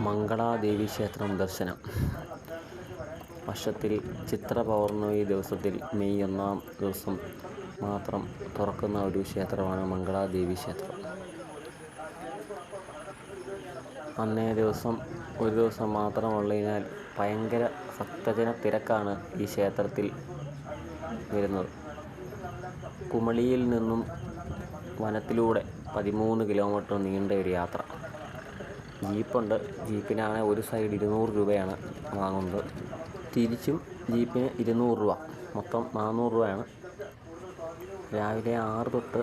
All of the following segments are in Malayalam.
മംഗളാദേവീക്ഷേത്രം ദർശനം. വർഷത്തിൽ ചിത്ര പൗർണമി ദിവസത്തിൽ മെയ് 1 ദിവസം മാത്രം തുറക്കുന്ന ഒരു ക്ഷേത്രമാണ് മംഗളാദേവീക്ഷേത്രം. അന്നേ ദിവസം ഒരു ദിവസം മാത്രമുള്ളതിനാൽ ഭയങ്കര ഭക്തജന തിരക്കാണ് ഈ ക്ഷേത്രത്തിൽ വരുന്നത്. കുമളിയിൽ നിന്നും വനത്തിലൂടെ 13 കിലോമീറ്റർ നീണ്ട ഒരു യാത്ര. ജീപ്പുണ്ട്. ജീപ്പിനാണ് ഒരു സൈഡ് 200 രൂപയാണ് വാങ്ങുന്നത്. തിരിച്ചും ജീപ്പിന് 200 രൂപ, മൊത്തം 400 രൂപയാണ്. രാവിലെ 6 തൊട്ട്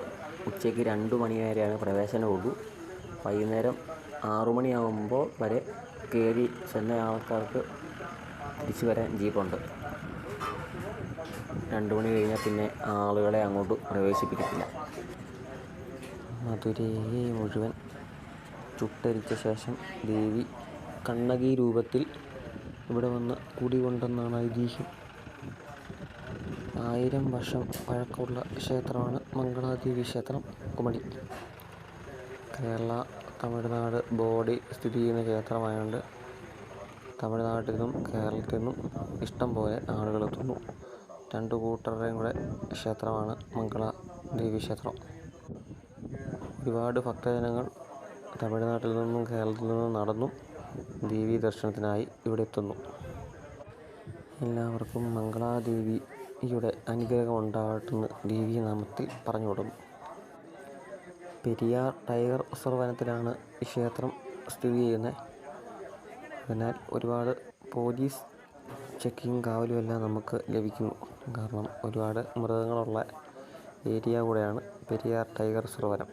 ഉച്ചയ്ക്ക് 2 മണി വരെയാണ് പ്രവേശനമുള്ളൂ. വൈകുന്നേരം 6 മണിയാകുമ്പോൾ വരെ കയറി ചെന്ന ആൾക്കാർക്ക് തിരിച്ചു വരാൻ ജീപ്പുണ്ട്. 2 മണി കഴിഞ്ഞാൽ പിന്നെ ആളുകളെ അങ്ങോട്ട് പ്രവേശിപ്പിക്കത്തില്ല. മധുരയെ മുഴുവൻ ചുട്ടരിച്ച ശേഷം ദേവി കണ്ണകി രൂപത്തിൽ ഇവിടെ വന്ന് കുടികൊണ്ടെന്നാണ് ഐതിഹ്യം. 1000 വർഷം പഴക്കമുള്ള ക്ഷേത്രമാണ് മംഗളാദേവി ക്ഷേത്രം, കുമളി. കേരള തമിഴ്നാട് ബോർഡിൽ സ്ഥിതി ചെയ്യുന്ന ക്ഷേത്രമായതുകൊണ്ട് തമിഴ്നാട്ടിൽ നിന്നും കേരളത്തിൽ നിന്നും ഇഷ്ടം പോലെ ആളുകളെത്തുന്നു. 2 കൂട്ടരുടെയും കൂടെ ക്ഷേത്രമാണ് മംഗളാദേവി ക്ഷേത്രം. ഒരുപാട് ഭക്തജനങ്ങൾ തമിഴ്നാട്ടിൽ നിന്നും കേരളത്തിൽ നിന്നും നടന്നും ദേവീ ദർശനത്തിനായി ഇവിടെ എത്തുന്നു. എല്ലാവർക്കും മംഗളാദേവിയുടെ അനുഗ്രഹം ഉണ്ടാകട്ടെന്ന് ദേവീനാമത്തിൽ പറഞ്ഞുകൊടുക്കുന്നു. പെരിയാർ ടൈഗർ റിസർവ് വനത്തിലാണ് ഈ ക്ഷേത്രം സ്ഥിതി ചെയ്യുന്നത്. അതിനാൽ ഒരുപാട് പോലീസ് ചെക്കിങ്ങും കാവലും എല്ലാം നമുക്ക് ലഭിക്കുന്നു. കാരണം ഒരുപാട് മൃഗങ്ങളുള്ള ഏരിയ കൂടെയാണ് പെരിയാർ ടൈഗർ റിസർവ് വനം.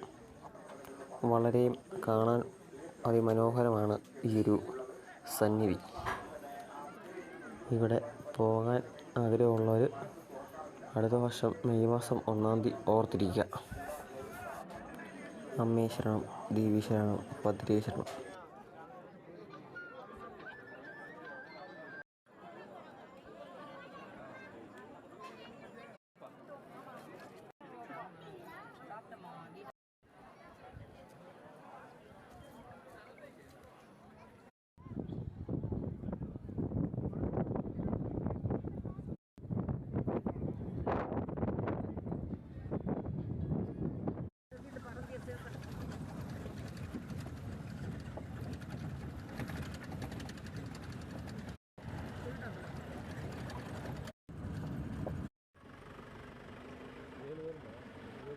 വളരെ കാണാൻ അതിമനോഹരമാണ് ഈ ഒരു സന്നിധി. ഇവിടെ പോകാൻ ആഗ്രഹമുള്ളവർ അടുത്ത വർഷം മെയ് മാസം 1 തീയതി ഓർത്തിരിക്കുക. അമ്മേ ശരണം, ദേവീ ശരണം, ഭദ്രേ ശരണം.